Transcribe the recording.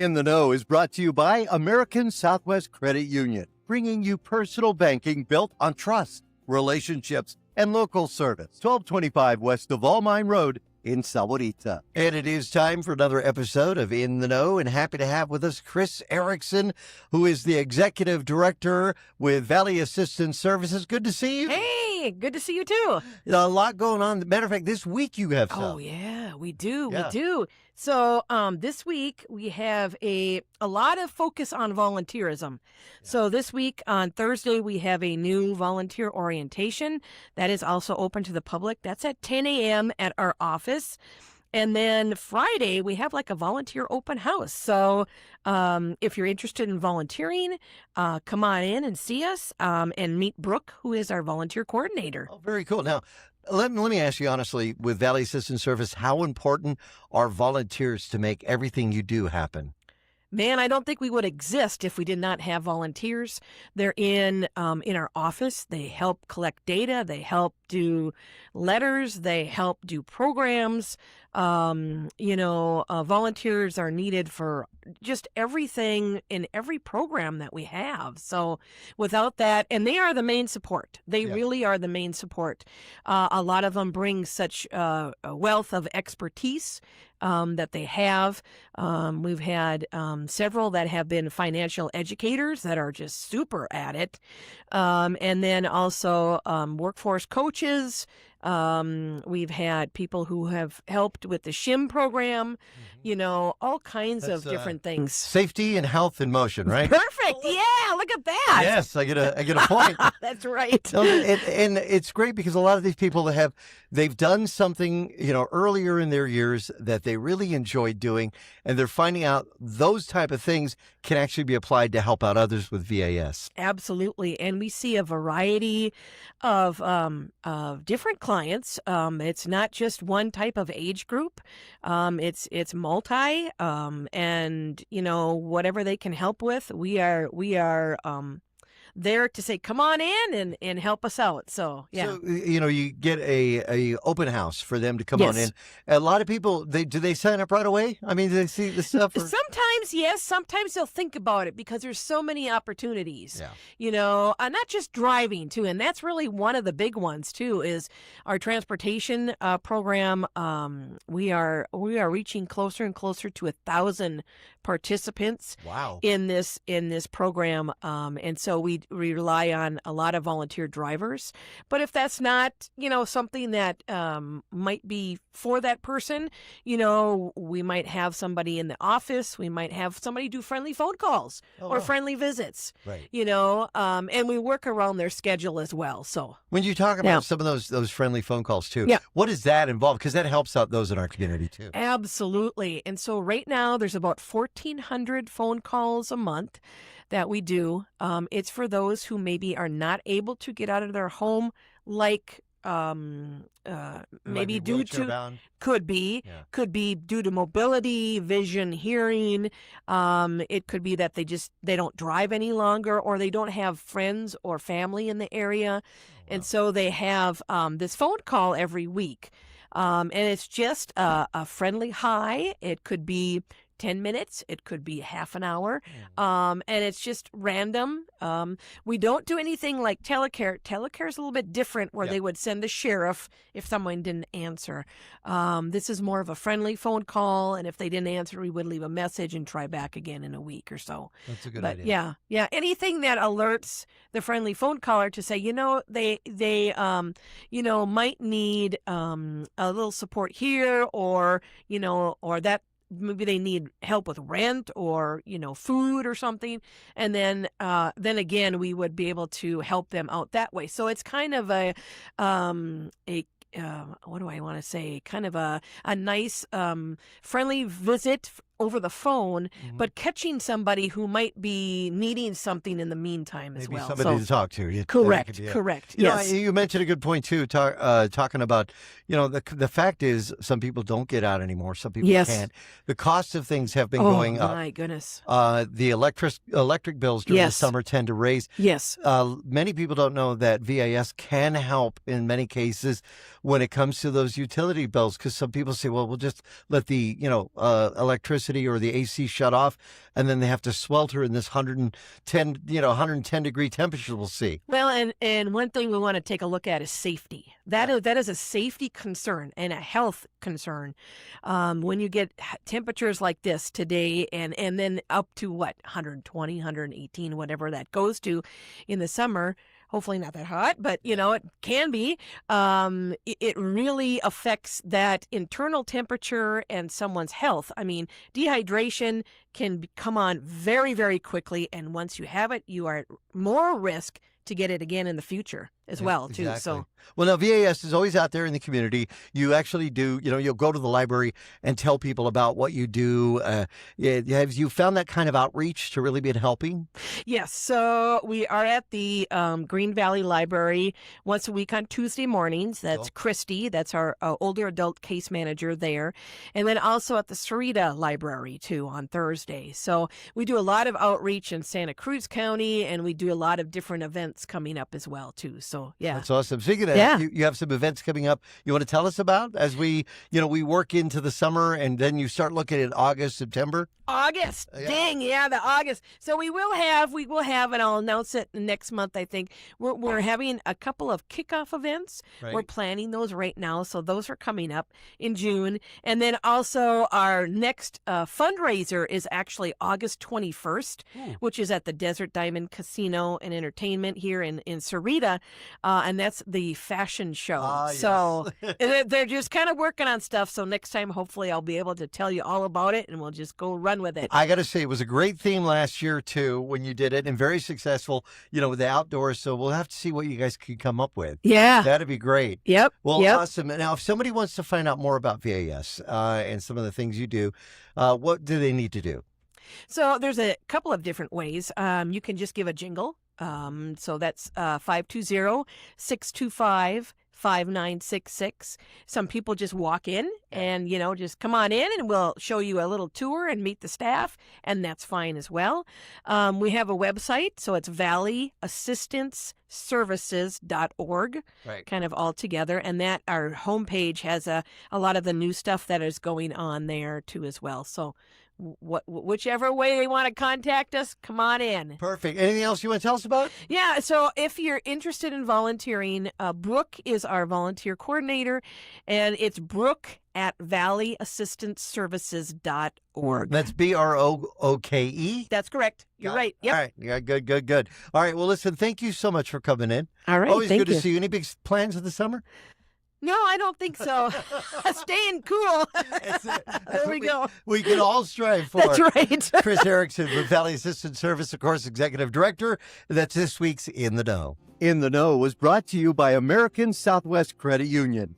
In the Know is brought to you by American Southwest Credit Union, bringing you personal banking built on trust, relationships, and local service. 1225 West of Mine Road in Sahuarita. And it is time for another episode of In the Know, and happy to have with us Chris Erickson, who is the Executive Director with Valley Assistance Services. Good to see you. Hey, good to see you too. A lot going on. Matter of fact, this week you have some. Oh, yeah, we do. We do. So this week we have a lot of focus on volunteerism. So this week on Thursday we have a new volunteer orientation that is also open to the public. That's at 10 a.m. at our office. And then Friday we have like a volunteer open house. So if you're interested in volunteering, come on in and see us and meet Brooke, who is our volunteer coordinator. Oh, very cool. Now, let me ask you honestly, with Valley Assistance Service, how important are volunteers to make everything you do happen? Man, I don't think we would exist if we did not have volunteers. They're in our office. They help collect data. They help do letters. They help do programs. Volunteers are needed for just everything in every program that we have. So without that, and they are the main support. They really are the main support. A lot of them bring such a wealth of expertise that they have. We've had several that have been financial educators that are just super at it. And then also workforce coaches. We've had people who have helped with the SHIM program, all kinds of different things. Safety and health in motion, right? Perfect. Yeah, look at that. Yes, I get a point. That's right. No, and it's great because a lot of these people they've done something, earlier in their years that they really enjoyed doing, and they're finding out those type of things can actually be applied to help out others with VAS. Absolutely. And we see a variety of different clients. It's not just one type of age group. It's multi, and whatever they can help with, we are there to say, come on in and help us out. So, yeah. So, you get a open house for them to come on in. A lot of people, do they sign up right away? I mean, do they see the stuff? Sometimes, yes. Sometimes they'll think about it because there's so many opportunities, not just driving too. And that's really one of the big ones too, is our transportation program. We are reaching closer and closer to 1,000 participants. Wow. in this program. And so we rely on a lot of volunteer drivers. But if that's not, something that might be for that person, we might have somebody in the office. We might have somebody do friendly phone calls or friendly visits, right. And we work around their schedule as well. So when you talk about some of those friendly phone calls too, what does that involve? Because that helps out those in our community too. Absolutely. And so right now there's about 1,400 phone calls a month that we do. It's for those who maybe are not able to get out of their home, like maybe due to could be due to mobility, vision, hearing. It could be that they don't drive any longer, or they don't have friends or family in the area. And so they have this phone call every week. And it's just a friendly hi. It could be 10 minutes. It could be half an hour. And it's just random. We don't do anything like telecare. Telecare is a little bit different, where they would send the sheriff if someone didn't answer. This is more of a friendly phone call. And if they didn't answer, we would leave a message and try back again in a week or so. That's a good idea. Yeah. Anything that alerts the friendly phone caller to say, they might need a little support here, or that maybe they need help with rent or, food or something. And then again, we would be able to help them out that way. So it's kind of a what do I want to say? Kind of a nice, friendly visit over the phone, but catching somebody who might be needing something in the meantime as well. Maybe somebody to talk to. Correct. Yes. You mentioned a good point too, talking about, the fact is some people don't get out anymore. Some people can't. The cost of things have been going up. Oh, my goodness. The electric bills during the summer tend to raise. Yes. Many people don't know that VAS can help in many cases when it comes to those utility bills, because some people say, well, we'll just let the, electricity electricity or the AC shut off, and then they have to swelter in this 110 degree temperature we'll see. Well, and one thing we want to take a look at is safety. That is a safety concern and a health concern. When you get temperatures like this today and then up to 120, 118, whatever that goes to in the summer, hopefully not that hot, but it can be. It really affects that internal temperature and someone's health. I mean, dehydration can come on very, very quickly. And once you have it, you are at more risk to get it again in the future as well, too. Exactly. So, well, now VAS is always out there in the community. You actually do, you'll go to the library and tell people about what you do. Have you found that kind of outreach to really be helping? Yes. So we are at the Green Valley Library once a week on Tuesday mornings. That's Christy. That's our older adult case manager there. And then also at the Sahuarita Library, too, on Thursday. So we do a lot of outreach in Santa Cruz County, and we do a lot of different events coming up as well, too. So, yeah. That's awesome. Speaking of that, you have some events coming up you want to tell us about as we work into the summer, and then you start looking at August, September? August. Dang, yeah, the August. So we will have, and I'll announce it next month, I think. We're having a couple of kickoff events. Right. We're planning those right now. So those are coming up in June. And then also our next fundraiser is actually August 21st, which is at the Desert Diamond Casino and Entertainment here in Sahuarita. And that's the fashion show. Yes. So they're just kind of working on stuff. So next time, hopefully, I'll be able to tell you all about it, and we'll just go run with it. I got to say, it was a great theme last year, too, when you did it, and very successful, with the outdoors. So we'll have to see what you guys can come up with. Yeah. That'd be great. Yep. Well, awesome. Now, if somebody wants to find out more about VAS and some of the things you do, what do they need to do? So there's a couple of different ways. You can just give a jingle. So that's 520-625-5966. Some people just walk in and, just come on in, and we'll show you a little tour and meet the staff, and that's fine as well. We have a website, so it's valleyassistanceservices.org, kind of all together, and that our homepage has a lot of the new stuff that is going on there too as well. So whichever way they want to contact us, come on in. Perfect. Anything else you want to tell us about? Yeah, so if you're interested in volunteering, Brooke is our volunteer coordinator, and it's Brooke at valleyassistanceservices.org. That's BROOKE? That's correct. You're right. Yep. All right. Yeah, good. All right. Well, listen, thank you so much for coming in. All right. Always good to see you. Any big plans for the summer? No, I don't think so. Staying cool. There we go. We can all strive for. That's right. Chris Erickson with Valley Assistance Service, of course, Executive Director. That's this week's In the Know. In the Know was brought to you by American Southwest Credit Union.